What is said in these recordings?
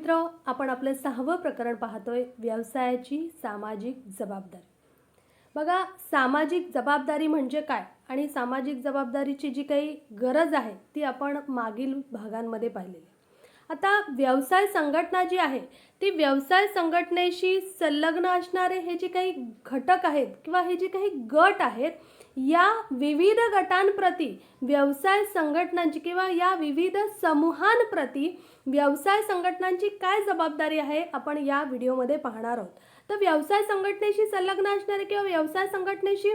मित्र, आपण आपलं 6वं प्रकरण पाहतोय, व्यवसायाची सामाजिक जबाबदारी. बघा, सामाजिक जबाबदारी म्हणजे काय आणि सामाजिक जबाबदारीची जी काही गरज आहे ती आपण मागील भागांमध्ये पाहिलेली आहे. आता व्यवसाय संघटना जी आहे ती व्यवसाय संघटनेशी संलग्न असणारे हे जे काही घटक आहेत किंवा हे जे काही गट आहेत, या विविध गटांप्रती व्यवसाय संघटनांची किंवा या विविध समूहांप्रती व्यवसाय संघटनांची काय जबाबदारी आहे आपण या व्हिडिओमध्ये पाहणार आहोत. तर व्यवसाय संघटनेशी संलग्न असणारे किंवा व्यवसाय संघटनेशी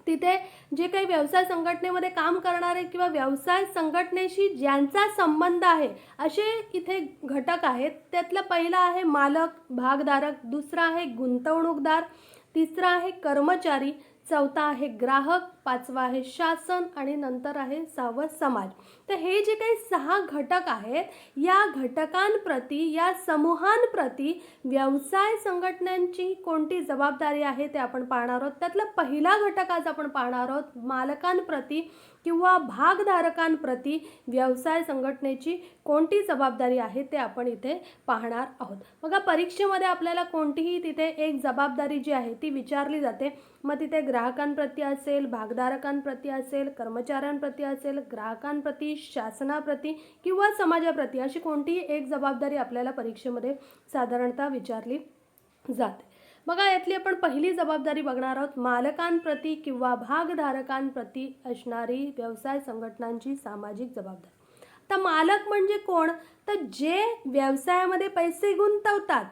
तिथे जे काही व्यवसाय संघटनेमध्ये काम करणारे किंवा व्यवसाय संघटनेशी ज्यांचा संबंध आहे असे इथे घटक आहेत. त्यातला पहिला आहे मालक, भागधारक, दुसरा आहे गुंतवणूकदार, तिसरा आहे कर्मचारी, चौथा आहे ग्राहक, पाचवा आहे शासन आणि नंतर आहे 6वं समाज. तर हे जे काही 6 घटक आहेत, या घटकांप्रती, या समूहांप्रती व्यवसाय संघटनांची कोणती जबाबदारी आहे ते आपण पाहणार आहोत. त्यातला पहिला घटक आज आपण पाहणार आहोत, मालकांप्रती किंवा भागधारकांप्रती व्यवसाय संघटनेची कोणती जबाबदारी आहे ते आपण इथे पाहणार आहोत. बघा, परीक्षेमध्ये आपल्याला कोणतीही तिथे एक जबाबदारी जी आहे ती विचारली जाते. मग तिथे ग्राहकांप्रती असेल, भागधारकांप्रती असेल, कर्मचाऱ्यांप्रती असेल, ग्राहकांप्रती, शासनाप्रती किंवा समाजाप्रती अशी कोणतीही एक जबाबदारी आपल्याला परीक्षेमध्ये साधारणतः विचारली जाते. बघा, यातली आपण पहिली जबाबदारी बघणार आहोत, मालकांप्रती किंवा भागधारकांप्रती असणारी व्यवसाय संघटनांची सामाजिक जबाबदारी. तर मालक म्हणजे कोण? तर जे व्यवसायामध्ये पैसे गुंतवतात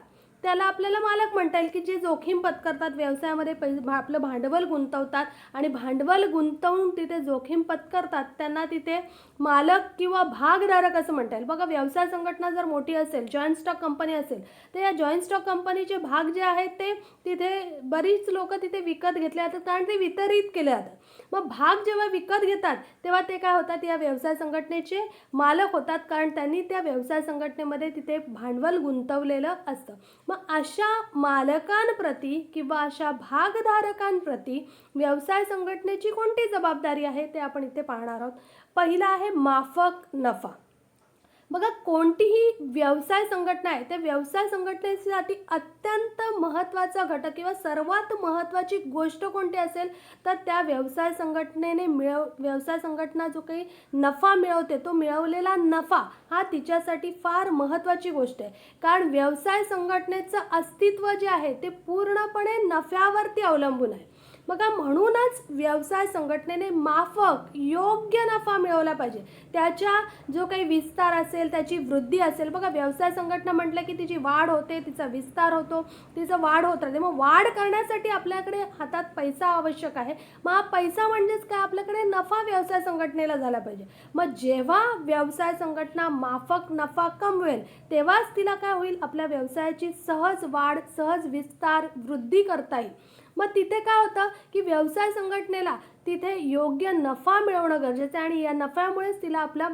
त्याला आपल्याला मालक म्हणता येईल, की जे जोखीम पत्करतात व्यवसायामध्ये, आपलं भांडवल गुंतवतात आणि भांडवल गुंतवून तिथे जोखीम पत्करतात त्यांना तिथे मालक किंवा भागधारक असं म्हणता येईल. बघा, व्यवसाय संघटना जर मोठी असेल, जॉईंट स्टॉक कंपनी असेल, तर या जॉईंट स्टॉक कंपनीचे भाग जे आहेत ते तिथे बरीच लोक तिथे विकत घेतले जातात कारण ते वितरित केले जातात. मग भाग जेव्हा विकत घेतात तेव्हा ते काय होतात, या व्यवसाय संघटनेचे मालक होतात कारण त्यांनी त्या व्यवसाय संघटनेमध्ये तिथे भांडवल गुंतवलेलं असतं. मग अशा मालकांप्रती किंवा अशा भागधारकांप्रती व्यवसाय संघटनेची कोणती जबाबदारी आहे ते आपण इथे पाहणार आहोत. पहिला आहे माफक नफा. बघा, कोणतीही व्यवसाय संघटना आहे त्या व्यवसाय संघटनेसाठी अत्यंत महत्त्वाचा घटक किंवा सर्वात महत्त्वाची गोष्ट कोणती असेल तर त्या व्यवसाय संघटनेने व्यवसाय संघटना जो काही नफा मिळवते तो मिळवलेला नफा हा तिच्यासाठी फार महत्त्वाची गोष्ट आहे. कारण व्यवसाय संघटनेचं अस्तित्व जे आहे ते पूर्णपणे नफ्यावरती अवलंबून आहे. बघा, म्हणूनच व्यवसाय संघटनेने माफक योग्य नफा मिळवला पाहिजे. त्याच्या जो काही विस्तार असेल, त्याची वृद्धी असेल. बघा, व्यवसाय संघटना म्हटलं की तिची वाढ होते, तिचा विस्तार होतो, तिचं वाढ होत राहते. मग वाढ करण्यासाठी आपल्याकडे हातात पैसा आवश्यक आहे. मग हा पैसा म्हणजेच काय, आपल्याकडे नफा व्यवसाय संघटनेला झाला पाहिजे. मग जेव्हा व्यवसाय संघटना माफक नफा कमवेल तेव्हाच तिला काय होईल, आपल्या व्यवसायाची सहज वाढ, सहज विस्तार, वृद्धी करता येईल. मग तिथे काय होतं की व्यवसाय संघटनेला तिथे योग्य नफा मिळवणं गरजेचं आहे आणि या नफ्यामुळेच तिला आपला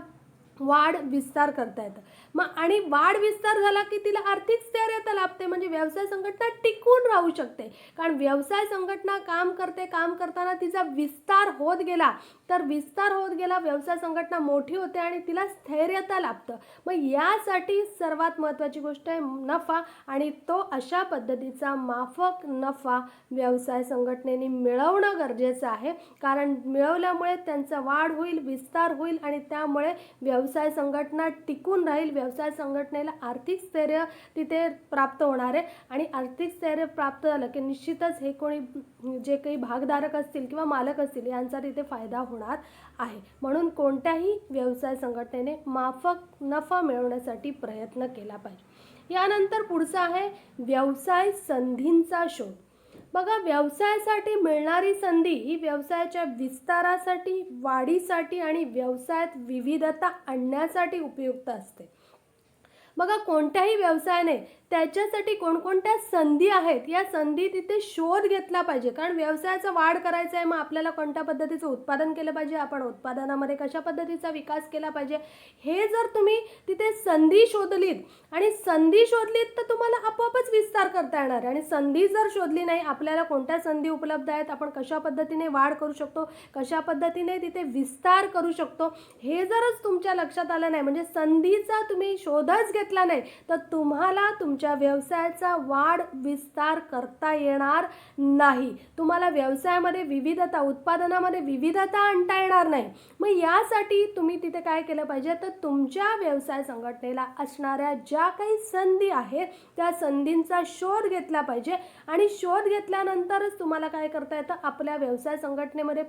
वाढ विस्तार करता येतं. मग आणि वाढ विस्तार झाला की तिला आर्थिक स्थैर्यता लाभते, म्हणजे व्यवसाय संघटना टिकून राहू शकते. कारण व्यवसाय संघटना काम करते, काम करताना तिचा विस्तार होत गेला तर विस्तार होत गेला, व्यवसाय संघटना मोठी होते आणि तिला स्थैर्यता लाभतं. मग यासाठी सर्वात महत्त्वाची गोष्ट आहे नफा आणि तो अशा पद्धतीचा माफक नफा व्यवसाय संघटनेने मिळवणं गरजेचं आहे. कारण मिळवल्यामुळे त्यांचा वाढ होईल, विस्तार होईल आणि त्यामुळे व्यवसाय संघटना टिकून राहील. व्यवसाय संघटनेला आर्थिक स्थैर्य तिथे प्राप्त होणार आहे आणि आर्थिक स्थैर्य प्राप्त झालं की निश्चितच हे कोणी जे काही भागधारक असतील किंवा मालक असतील यांचा तिथे फायदा होणार आहे. म्हणून कोणत्याही व्यवसाय संघटनेने माफक नफा मिळवण्यासाठी प्रयत्न केला पाहिजे. यानंतर पुढचा आहे व्यवसाय संधींचा शोध. बघा, व्यवसायासाठी मिळणारी संधी ही व्यवसायाच्या विस्तारासाठी, वाढीसाठी आणि व्यवसायात विविधता आणण्यासाठी उपयुक्त असते. बघा, कोणत्याही व्यवसायाने त्याच्यासाठी कोणकोणत्या संधी आहेत या संधी तिथे शोध घेतला पाहिजे. कारण व्यवसायाचा वाढ करायचा आहे, मग आपल्याला कोणत्या पद्धतीचं उत्पादन केलं पाहिजे, आपण उत्पादनामध्ये कशा पद्धतीचा विकास केला पाहिजे, हे जर तुम्ही तिथे संधी शोधलीत आणि संधी शोधलीत तर तुम्हाला आपोआपच विस्तार करता येणार आहे. आणि संधी जर शोधली नाही, आपल्याला कोणत्या संधी उपलब्ध आहेत, आपण कशा पद्धतीने वाढ करू शकतो, कशा पद्धतीने तिथे विस्तार करू शकतो, हे जरच तुमच्या लक्षात आलं नाही, म्हणजे संधीचा तुम्ही शोधच घेतला घेतला नाही तर तुम्हाला तुमच्या व्यवसायाचा वाढ विस्तार करता येणार नाही. तुम्हाला व्यवसायामध्ये विविधता, उत्पादनामध्ये विविधता आणता येणार नाही. मग यासाठी तुम्ही तिथे काय केलं पाहिजे, तर तुमच्या व्यवसाय संघटनेला असणाऱ्या ज्या काही संधी आहेत त्या संधींचा शोध घेतला पाहिजे आणि शोध घेतल्यानंतरच तुम्हाला काय करता येतं, आपल्या व्यवसाय संघटनेमध्ये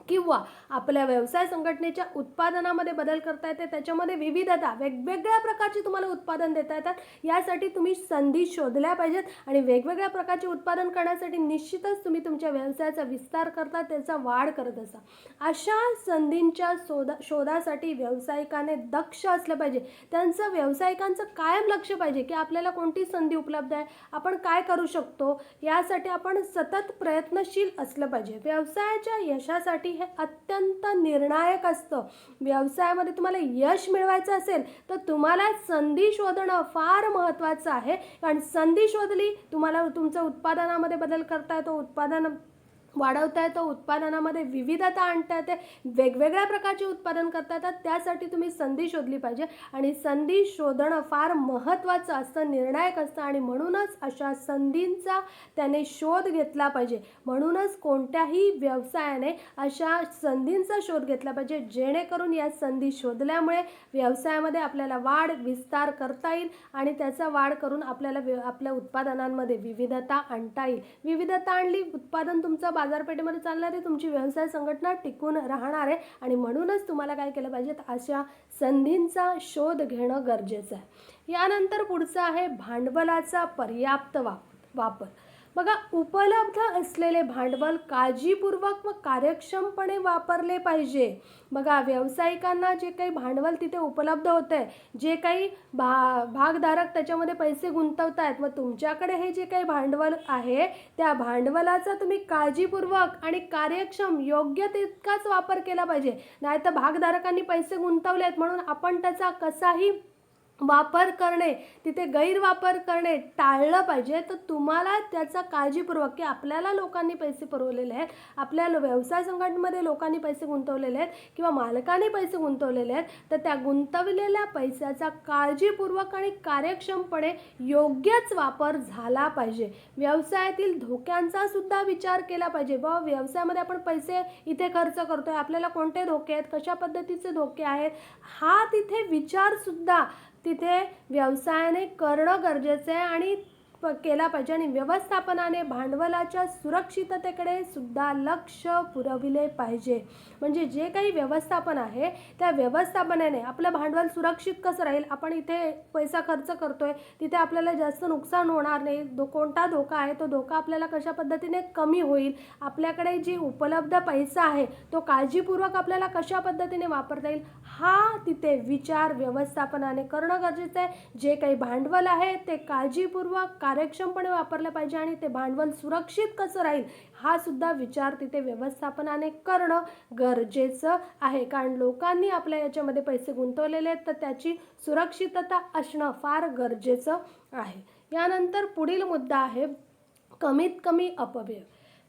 किंवा आपल्या व्यवसाय संघटनेच्या उत्पादनामध्ये बदल करता येते. त्याच्यामध्ये विविधता, वेगवेगळ्या प्रकारची तुम्हाला उत्पादन देता येतात. यासाठी तुम्ही संधी शोधल्या पाहिजेत आणि वेगवेगळ्या प्रकारचे उत्पादन करण्यासाठी निश्चितच तुम्ही तुमच्या व्यवसायाचा विस्तार करता, त्याचा वाढ करत असता. अशा संधींच्या शोधासाठी व्यावसायिकाने दक्ष असलं पाहिजे. त्यांचं व्यावसायिकांचं कायम लक्ष पाहिजे की आपल्याला कोणती संधी उपलब्ध आहे, आपण काय करू शकतो. यासाठी आपण सतत प्रयत्नशील असलं पाहिजे. व्यवसायाच्या यशासाठी हे अत्यंत निर्णायक असतं. व्यवसायामध्ये तुम्हाला यश मिळवायचं असेल तर तुम्हाला संधी शोधणं फार महत्त्वाचं आहे. कारण संधी शोधली, तुम्हाला तुमचं उत्पादनामध्ये बदल करता येतो, उत्पादन वाढवता येतं, उत्पादनामध्ये विविधता आणता येते, वेगवेगळ्या प्रकारचे उत्पादन करता येतात. त्यासाठी तुम्ही संधी शोधली पाहिजे आणि संधी शोधणं फार महत्त्वाचं असतं, निर्णायक असतं आणि म्हणूनच अशा संधींचा त्याने शोध घेतला पाहिजे. म्हणूनच कोणत्याही व्यवसायाने अशा संधींचा शोध घेतला पाहिजे जेणेकरून या संधी शोधल्यामुळे व्यवसायामध्ये आपल्याला वाढ विस्तार करता येईल आणि त्याचा वाढ करून आपल्याला आपल्या उत्पादनांमध्ये विविधता आणता येईल. विविधता आणली, उत्पादन तुमचं बाजारपेठेमध्ये चालणार आहे, तुमची व्यवसाय संघटना टिकून राहणार आहे आणि म्हणूनच तुम्हाला काय केलं पाहिजे, अशा संधींचा शोध घेणं गरजेचं आहे. यानंतर पुढचं आहे भांडवलाचा पर्याप्त वापर. बघा, उपलब्ध असलेले भांडवल काळजीपूर्वक व कार्यक्षमपणे वापरले पाहिजे. बघा, व्यावसायिकांना जे काही भांडवल तिथे उपलब्ध होतं आहे, जे काही भागधारक त्याच्यामध्ये पैसे गुंतवत आहेत, मग तुमच्याकडे हे जे काही भांडवल आहे त्या भांडवलाचा तुम्ही काळजीपूर्वक आणि कार्यक्षम योग्य तितकाच वापर केला पाहिजे. नाहीतर भागधारकांनी पैसे गुंतवले आहेत म्हणून आपण त्याचा कसाही वापर करणे, तिथे गैरवापर करणे टाळलं पाहिजे. तर तुम्हाला त्याचा काळजीपूर्वक की आपल्याला लोकांनी पैसे पुरवलेले आहेत, आपल्या व्यवसाय संघटनेमध्ये लोकांनी पैसे गुंतवलेले आहेत किंवा मालकाने पैसे गुंतवलेले आहेत, तर त्या गुंतवलेल्या पैशाचा काळजीपूर्वक आणि कार्यक्षमपणे योग्यच वापर झाला पाहिजे. व्यवसायातील धोक्यांचा सुद्धा विचार केला पाहिजे. बाबा, व्यवसायामध्ये आपण पैसे इथे खर्च करतोय, आपल्याला कोणते धोके आहेत, कशा पद्धतीचे धोके आहेत, हा तिथे विचारसुद्धा तिथे व्यवसायाने करणं गरजेचं आहे आणि केला पाहिजे. आणि व्यवस्थापनाने भांडवलाच्या सुरक्षिततेकडे सुद्धा लक्ष पुरविले पाहिजे. म्हणजे जे काही व्यवस्थापन आहे त्या व्यवस्थापनाने आपलं भांडवल सुरक्षित कसं राहील, आपण इथे पैसा खर्च करतोय तिथे आपल्याला जास्त नुकसान होणार नाही, कोणता धोका आहे तो धोका आपल्याला कशा पद्धतीने कमी होईल, आपल्याकडे जी उपलब्ध पैसा आहे तो काळजीपूर्वक आपल्याला कशा पद्धतीने वापरता येईल, हा तिथे विचार व्यवस्थापनाने करणं गरजेचं आहे. जे काही भांडवल आहे ते काळजीपूर्वक कार्यक्षमपणे वापरलं पाहिजे आणि ते भांडवल सुरक्षित कसं राहील हा सुद्धा विचार तिथे व्यवस्थापनाने करणं गरजेचं आहे. कारण लोकांनी आपल्या याच्यामध्ये पैसे गुंतवलेले आहेत तर त्याची सुरक्षितता असणं फार गरजेचं आहे. यानंतर पुढील मुद्दा आहे कमीत कमी अपव्यय.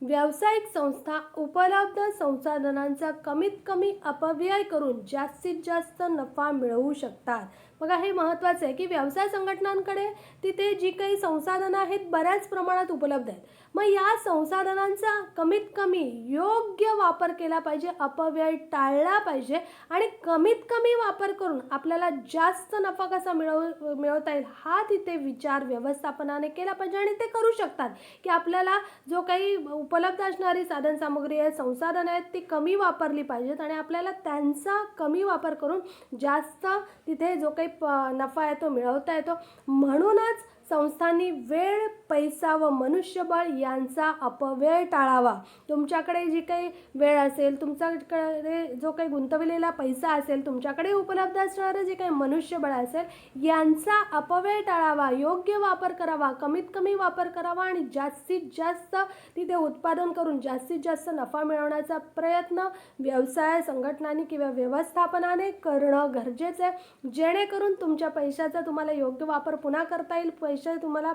व्यावसायिक संस्था उपलब्ध संसाधनांचा कमीत कमी अपव्यय करून जास्तीत जास्त नफा मिळवू शकतात. बघा, हे महत्त्वाचं आहे की व्यवसाय संघटनांकडे तिथे जी काही संसाधनं आहेत बऱ्याच प्रमाणात उपलब्ध आहेत. मग या संसाधनांचा कमीत कमी योग्य वापर केला पाहिजे, अपव्यय टाळला पाहिजे आणि कमीत कमी वापर करून आपल्याला जास्त नफा कसा मिळवता येईल हा तिथे विचार व्यवस्थापनाने केला पाहिजे. आणि ते करू शकतात की आपल्याला जो काही उपलब्ध असणारी साधनसामुग्री आहे, संसाधनं आहेत ती कमी वापरली पाहिजेत आणि आपल्याला त्यांचा कमी वापर करून जास्त तिथे जो काही नफा आहे तो मिळवता येतो. म्हणूनच संस्थांनी वेळ, पैसा व मनुष्यबळ यांचा अपव्यय टाळावा. तुमच्याकडे जी काही वेळ असेल, तुमच्याकडे जो काही गुंतवलेला पैसा असेल, तुमच्याकडे उपलब्ध असणारं जे काही मनुष्यबळ असेल यांचा अपव्यय टाळावा, योग्य वापर करावा, कमीत कमी वापर करावा आणि जास्तीत जास्त तिथे उत्पादन करून जास्तीत जास्त नफा मिळवण्याचा प्रयत्न व्यवसाय संघटनांनी किंवा व्यवस्थापनाने करणं गरजेचं आहे. जेणेकरून तुमच्या पैशाचा तुम्हाला योग्य वापर पुन्हा करता येईल, पैसे तुम्हाला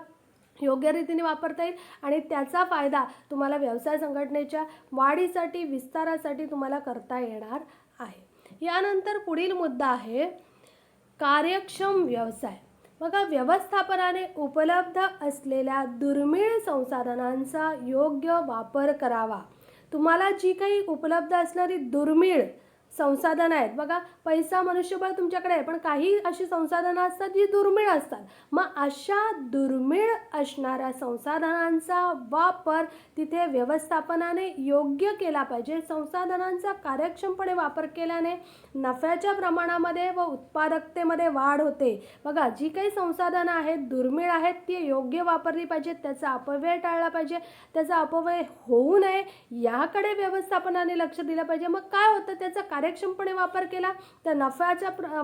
योग्य रीतीने वापरता येईल आणि त्याचा फायदा तुम्हाला व्यवसाय संघटनेच्या वाढीसाठी, विस्तारासाठी तुम्हाला करता येणार आहे. यानंतर पुढील मुद्दा आहे कार्यक्षम व्यवसाय. बघा, व्यवस्थापनाने उपलब्ध असलेल्या दुर्मिळ संसाधनांचा योग्य वापर करावा. तुम्हाला जी काही उपलब्ध असणारी दुर्मिळ संसाधनं आहेत, बघा पैसा मनुष्यबळ तुमच्याकडे आहे, पण काही अशी संसाधनं असतात जी दुर्मिळ असतात. मग अशा दुर्मिळ असणाऱ्या संसाधनांचा वापर तिथे व्यवस्थापनाने योग्य केला पाहिजे. संसाधनांचा कार्यक्षमपणे वापर केल्याने नफ्याच्या प्रमाणामध्ये व उत्पादकतेमध्ये वाढ होते. बघा, जी काही संसाधनं आहेत दुर्मिळ आहेत ती योग्य वापरली पाहिजेत, त्याचा अपव्यय टाळला पाहिजे. त्याचा अपव्यय होऊ नये याकडे व्यवस्थापनाने लक्ष दिलं पाहिजे. मग काय होतं, त्याचा कार्यक्षमपणे वापर केला तर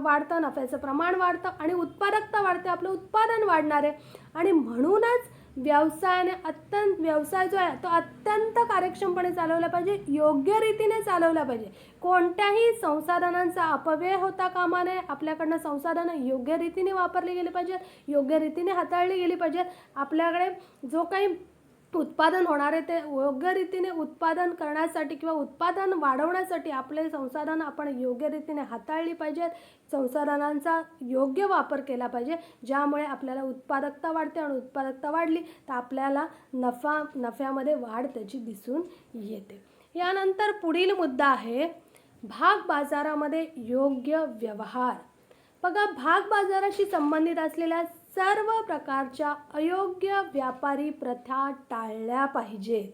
वाढतं, नफ्याचं प्रमाण वाढतं आणि उत्पादकता वाढते, आपलं उत्पादन वाढणार आहे. आणि म्हणूनच व्यवसाय जो आहे तो अत्यंत कार्यक्षमपणे चालवला पाहिजे, योग्य रीतीने चालवला पाहिजे. कोणत्याही संसाधनांचा अपव्यय होता कामा नये. आपल्याकडनं संसाधनं योग्य रीतीने वापरली गेली पाहिजेत, योग्य रीतीने हाताळली गेली पाहिजेत. आपल्याकडे जो काही उत्पादन होणार आहे ते योग्य रीतीने उत्पादन करण्यासाठी किंवा उत्पादन वाढवण्यासाठी आपले संसाधन आपण योग्य रीतीने हाताळली पाहिजेत. संसाधनांचा योग्य वापर केला पाहिजे, ज्यामुळे आपल्याला उत्पादकता वाढते आणि उत्पादकता वाढली तर आपल्याला नफ्यामध्ये वाढ त्याची दिसून येते. यानंतर पुढील मुद्दा आहे भाग बाजारामध्ये योग्य व्यवहार. बघा, भाग बाजाराशी संबंधित असलेल्या सर्व प्रकारच्या अयोग्य व्यापारी प्रथा टाळल्या पाहिजेत.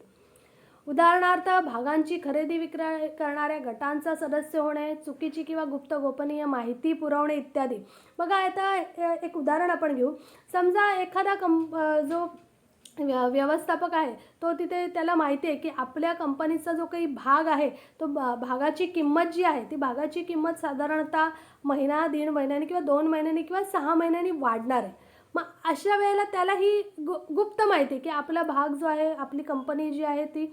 उदाहरणार्थ, भागांची खरेदी विक्री करणाऱ्या गटांचा सदस्य होणे, चुकीची किंवा गुप्त गोपनीय माहिती पुरवणे इत्यादी. बघा, आता एक उदाहरण आपण घेऊ. समजा एखादा जो व्यवस्थापक आहे तो तिथे त्याला माहिती आहे की आपल्या कंपनीचा जो काही भाग आहे तो भागाची किंमत जी आहे ती भागाची किंमत साधारणतः महिना, दीड महिन्यांनी किंवा 2 महिन्यांनी किंवा 6 महिन्यांनी वाढणार आहे. मग अशा वेळेला त्याला ही गुप्त माहिती आहे की आपला भाग जो आहे, आपली कंपनी जी आहे ती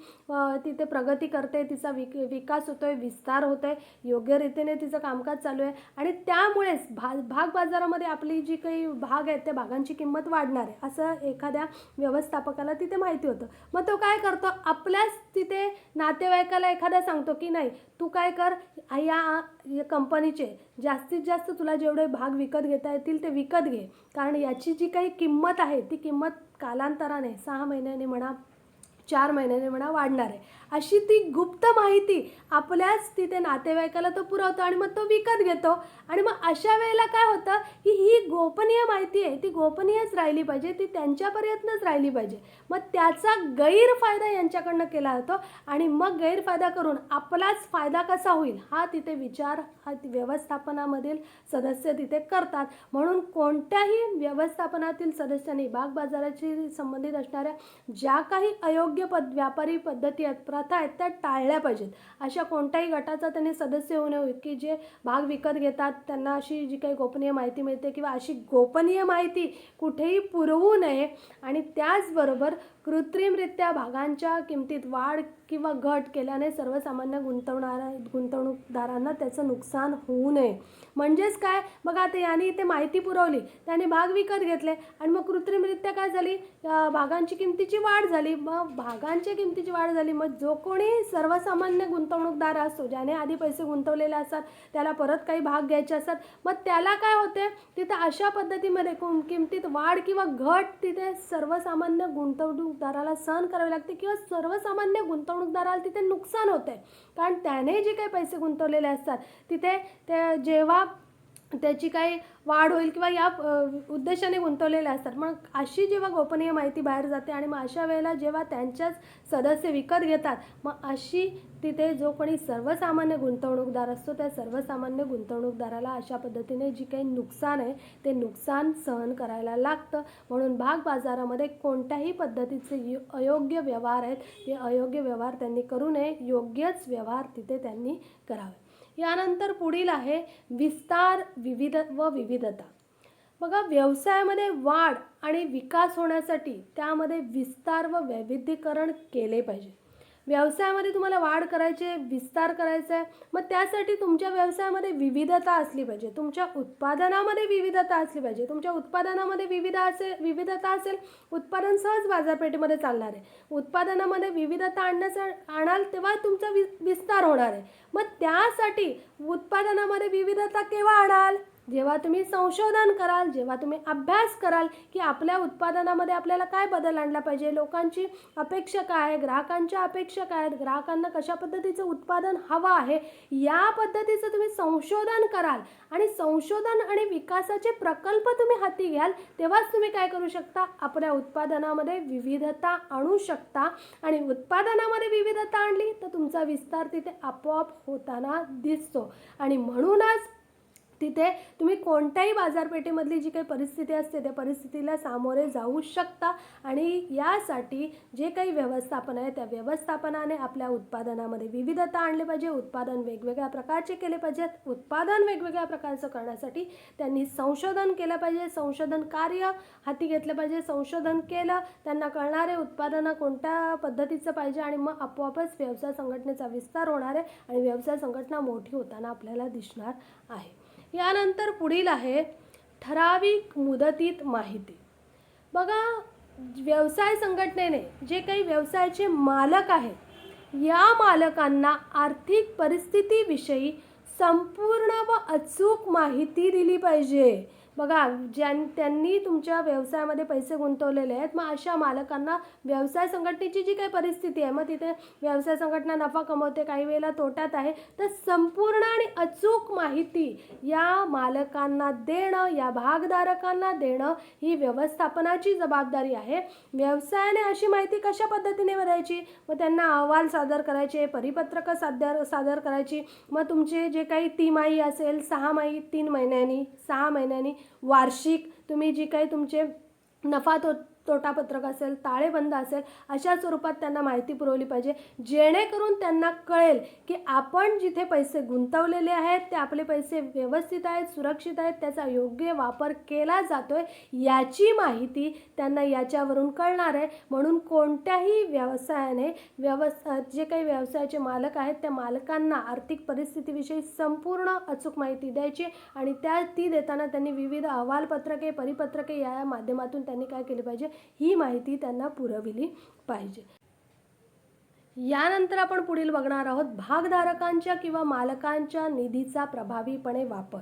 तिथे प्रगती करते, तिचा विकास होतो आहे, विस्तार होतो आहे, योग्य रीतीने तिचं कामकाज चालू आहे आणि त्यामुळेच भाग बाजारामध्ये आपली जी काही भाग आहेत त्या भागांची किंमत वाढणार आहे असं एखाद्या व्यवस्थापकाला तिथे माहिती होतं. मग तो काय करतो, आपल्याच तिथे नातेवाईकाला एखादा सांगतो की नाही, तू काय कर, या कंपनीचे जास्तीत जास्त तुला जेवढे भाग विकत घेता येतील ते विकत घे, कारण याची जी काही किंमत आहे ती किंमत कालांतराने 6 महिन्यांनी म्हणा, 4 महिन्याने म्हणा वाढणार आहे. अशी ती गुप्त माहिती आपल्याच तिथे नातेवाईकाला तो पुरवतो आणि मग तो विकत घेतो. आणि मग अशा वेळेला काय होतं की ही गोपनीय माहिती आहे ती गोपनीयच राहिली पाहिजे, ती त्यांच्यापर्यंतच राहिली पाहिजे. मग त्याचा गैरफायदा यांच्याकडनं केला जातो आणि मग गैरफायदा करून आपलाच फायदा कसा होईल हा तिथे विचार व्यवस्थापनामधील सदस्य तिथे करतात. म्हणून कोणत्याही व्यवस्थापनातील सदस्यांनी भाग बाजाराशी संबंधित असणाऱ्या ज्या काही अयोग्य व्यापारी पद्धती आहेत, प्रथा आहेत त्या टाळल्या पाहिजेत. अशा कोणत्याही गटाचा त्यांनी सदस्य होऊ नये की जे भाग विकत घेतात त्यांना अशी जी काही गोपनीय माहिती मिळते किंवा अशी गोपनीय माहिती कुठेही पुरवू नये. आणि त्याचबरोबर कृत्रिमरित्या भागांच्या किमतीत वाढ किंवा घट केल्याने सर्वसामान्य गुंतवणूकदारांना त्याचं नुकसान होऊ नये. म्हणजेच काय, बघा आता यांनी इथे माहिती पुरवली, त्याने भाग विकत घेतले आणि मग कृत्रिमरित्या काय झाली, भागांची किमतीची वाढ झाली. मग भागांच्या किमतीची वाढ झाली, मग जो कोणी सर्वसामान्य गुंतवणूकदार असतो, ज्याने आधी पैसे गुंतवलेले असतात, त्याला परत काही भाग घ्यायचे असतात, मग त्याला काय होते, तिथे अशा पद्धतीमध्ये किमतीत वाढ किंवा घट तिथे सर्वसामान्य गुंतवणूकदाराला सहन करावे लागते किंवा सर्वसामान्य गुंतवणूकदाराला तिथे नुकसान होते. कारण त्याने जे काही पैसे गुंतवलेले असतात तिथे ते जेव्हा त्याची काही वाढ होईल किंवा या उद्देशाने गुंतवलेले असतात, मग अशी जेव्हा गोपनीय माहिती बाहेर जाते आणि मग अशा वेळेला जेव्हा त्यांच्याच सदस्य विकत घेतात, मग अशी तिथे जो कोणी सर्वसामान्य गुंतवणूकदार असतो त्या सर्वसामान्य गुंतवणूकदाराला अशा पद्धतीने जी काही नुकसान आहे ते नुकसान सहन करायला लागतं. म्हणून भाग बाजारामध्ये कोणत्याही पद्धतीचे अयोग्य व्यवहार आहेत ते अयोग्य व्यवहार त्यांनी करू नये, योग्यच व्यवहार तिथे त्यांनी करावे. यानंतर पुढील आहे विस्तार, विविधता. बघा, व्यवसायामध्ये वाढ आणि विकास होण्यासाठी त्यामध्ये विस्तार व वैविध्यीकरण केले पाहिजे. व्यवसायामध्ये तुम्हाला वाढ करायची आहे, विस्तार करायचा आहे, मग त्यासाठी तुमच्या व्यवसायामध्ये विविधता असली पाहिजे, तुमच्या उत्पादनामध्ये विविधता असली पाहिजे. तुमच्या उत्पादनामध्ये विविधता असेल, उत्पादन सहज बाजारपेठेमध्ये चालणार आहे. उत्पादनामध्ये विविधता आणाल तेव्हा तुमचा विस्तार होणार आहे. मग त्यासाठी उत्पादनामध्ये विविधता केव्हा आणाल, जेव्हा तुम्ही संशोधन कराल, जेव्हा तुम्ही अभ्यास कराल की आपल्या उत्पादनामध्ये आपल्याला काय बदल आणला पाहिजे, लोकांची अपेक्षा काय आहे, ग्राहकांच्या अपेक्षा काय आहेत, ग्राहकांना कशा पद्धतीचं उत्पादन हवं आहे, या पद्धतीचं तुम्ही संशोधन कराल आणि संशोधन आणि विकासाचे प्रकल्प तुम्ही हाती घ्याल, तेव्हाच तुम्ही काय करू शकता, आपल्या उत्पादनामध्ये विविधता आणू शकता आणि उत्पादनामध्ये विविधता आणली तर तुमचा विस्तार तिथे आपोआप होताना दिसतो आणि म्हणूनच तिथे तुम्ही कोणत्याही बाजारपेठेमधली जी काही परिस्थिती असते त्या परिस्थितीला सामोरे जाऊ शकता आणि यासाठी जे काही व्यवस्थापन आहे त्या व्यवस्थापनाने आपल्या उत्पादनामध्ये विविधता आणली पाहिजे, उत्पादन वेगवेगळ्या प्रकारचे केले पाहिजेत. उत्पादन वेगवेगळ्या प्रकारचं करण्यासाठी त्यांनी संशोधन केलं पाहिजे, संशोधन कार्य हाती घेतलं पाहिजे, संशोधन केलं, त्यांना कळणारे उत्पादनं कोणत्या पद्धतीचं पाहिजे आणि मग आपोआपच व्यवसाय संघटनेचा विस्तार होणार आहे आणि व्यवसाय संघटना मोठी होताना आपल्याला दिसणार आहे. यानंतर पुढील आहे ठराविक मुदतीत माहिती. बघा, व्यवसाय संघटनेने जे काही व्यवसायाचे मालक आहेत या मालकांना आर्थिक परिस्थितीविषयी संपूर्ण व अचूक माहिती दिली पाहिजे. बघा, त्यांनी तुमच्या व्यवसायामध्ये पैसे गुंतवलेले आहेत, मग अशा मालकांना व्यवसाय संघटनेची जी काही परिस्थिती आहे, मग तिथे व्यवसाय संघटना नफा कमवते, काही वेळेला तोट्यात आहे, तर संपूर्ण आणि अचूक माहिती या मालकांना देणं, या भागधारकांना देणं ही व्यवस्थापनाची जबाबदारी आहे. व्यवसायाने अशी माहिती कशा पद्धतीने द्यायची, मग त्यांना अहवाल सादर करायचे, परिपत्रकं सादर करायची, मग तुमचे जे काही तिमाही असेल, 6 महिने, 3 महिन्यांनी, 6 महिन्यांनी, वार्षिक तुम्ही जी काही तुमचे नफा तोटापत्रक असेल, ताळेबंद असेल, अशा स्वरूपात त्यांना माहिती पुरवली पाहिजे, जेणेकरून त्यांना कळेल की आपण जिथे पैसे गुंतवलेले आहेत ते आपले पैसे व्यवस्थित आहेत, सुरक्षित आहेत, त्याचा योग्य वापर केला जातोय याची माहिती त्यांना याच्यावरून कळणार आहे. म्हणून कोणत्याही व्यवसायाने जे काही व्यवसायाचे मालक आहेत त्या मालकांना आर्थिक परिस्थितीविषयी संपूर्ण अचूक माहिती द्यायची आणि ती देताना त्यांनी विविध अहवालपत्रके, परिपत्रके या माध्यमातून त्यांनी काय केले पाहिजे, ही माहिती त्यांना पुरविली पाहिजे. यानंतर आपण पुढील बघणार आहोत भागधारकांच्या किंवा मालकांच्या निधीचा प्रभावीपणे वापर.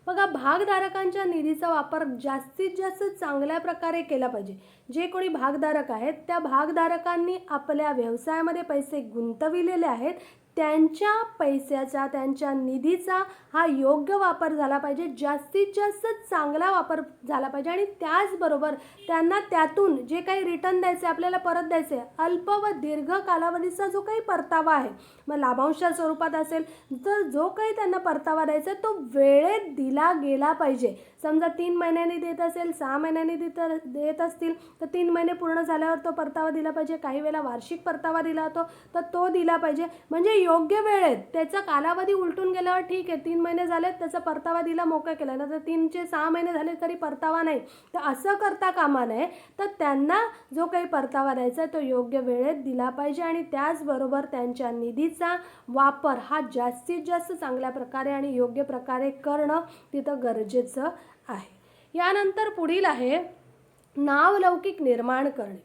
बघा, भागधारकांच्या निधीचा वापर जास्तीत जास्त चांगल्या प्रकारे केला पाहिजे. जे कोणी भागधारक आहेत त्या भागधारकांनी आपल्या व्यवसायामध्ये पैसे गुंतविलेले आहेत त्यांच्या पैशाचा, त्यांच्या निधीचा हा योग्य वापर झाला पाहिजे, जास्तीत जास्त चांगला वापर झाला पाहिजे आणि त्याचबरोबर त्यांना त्यातून जे काही रिटर्न द्यायचे, आपल्याला परत द्यायचे, अल्प व दीर्घ कालावधीचा जो काही परतावा आहे, मग लाभांश स्वरूपात असेल तर जो काही त्यांना परतावा द्यायचा तो वेळेत दिला गेला पाहिजे. समजा 3 महिन्यांनी देत असेल, 6 महिन्यांनी देत असतील तर 3 महिने पूर्ण झाल्यावर तो परतावा दिला पाहिजे. काही वेळेला वार्षिक परतावा दिला होतो तर तो दिला पाहिजे, म्हणजे योग्य वेळेत. त्याचा कालावधी उलटून गेल्यावर ठीक आहे, 3 महिने झालेत त्याचा परतावा दिला, मोकळं केला, नंतर 3 चे 6 महिने झाले तरी परतावा नाही, तर असं करता कामा नये. तर त्यांना जो काही परतावा द्यायचा आहे तो योग्य वेळेत दिला पाहिजे आणि त्याचबरोबर त्यांच्या निधीचा वापर हा जास्तीत जास्त चांगल्या प्रकारे आणि योग्य प्रकारे करणं तिथं गरजेचं आहे. यानंतर पुढील आहे नावलौकिक निर्माण करणे.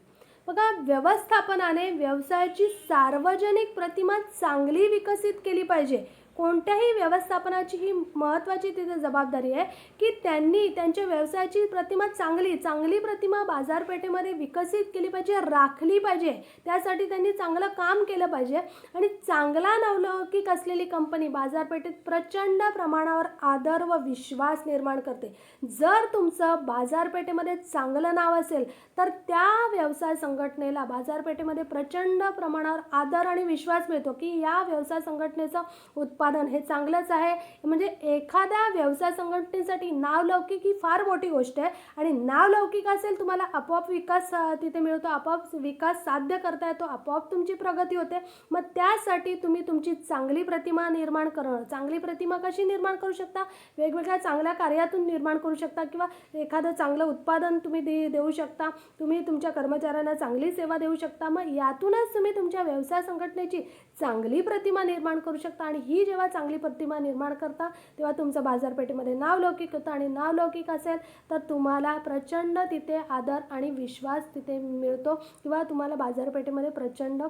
बघा, व्यवस्थापनाने व्यवसायाची सार्वजनिक प्रतिमा चांगली विकसित केली पाहिजे. कोणत्याही व्यवस्थापनाची ही महत्त्वाची तिथे जबाबदारी आहे की त्यांनी त्यांच्या व्यवसायाची प्रतिमा चांगली प्रतिमा बाजारपेठेमध्ये विकसित केली पाहिजे, राखली पाहिजे. त्यासाठी त्यांनी चांगलं काम केलं पाहिजे आणि चांगला नावलौकिक असलेली कंपनी बाजारपेठेत प्रचंड प्रमाणावर आदर व विश्वास निर्माण करते. जर तुमचं बाजारपेठेमध्ये चांगलं नाव असेल तर त्या व्यवसाय संघटनेला बाजारपेठेमध्ये प्रचंड प्रमाणावर आदर आणि विश्वास मिळतो की या व्यवसाय संघटनेचं उत्पादन हे चांगलंच आहे. म्हणजे एखाद्या व्यवसाय संघटनेसाठी नावलौकिक ही फार मोठी गोष्ट आहे आणि नावलौकिक असेल तुम्हाला आपोआप विकास तिथे मिळतो, आपोआप विकास साध्य करता येतो, आपोआप तुमची प्रगती होते. मग त्यासाठी तुम्ही तुमची चांगली प्रतिमा निर्माण करणं. चांगली प्रतिमा कशी निर्माण करू शकता, वेगवेगळ्या चांगल्या कार्यातून निर्माण करू शकता किंवा एखादं चांगलं उत्पादन तुम्ही देऊ शकता, तुम्ही तुमच्या कर्मचाऱ्यांना चांगली सेवा देऊ शकता. मग यातूनच तुम्ही तुमच्या व्यवसाय संघटनेची चांगली प्रतिमा निर्माण करू शकता आणि ही जेव्हा चांगली प्रतिमा निर्माण करता तेव्हा तुमचं बाजारपेठेमध्ये नावलौकिक होतं आणि नावलौकिक असेल तर तुम्हाला प्रचंड तिथे आदर आणि विश्वास तिथे मिळतो किंवा तुम्हाला बाजारपेठेमध्ये प्रचंड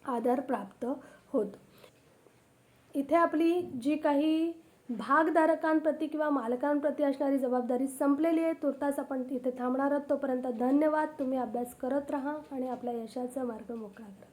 आदर प्राप्त होतो. इथे आपली जी काही भागधारकांप्रती किंवा मालकांप्रती असणारी जबाबदारी संपलेली आहे. तुर्तास आपण इथे थांबणार आहोत. तोपर्यंत धन्यवाद. तुम्ही अभ्यास करत राहा आणि आपल्या यशाचा मार्ग मोकळा करा.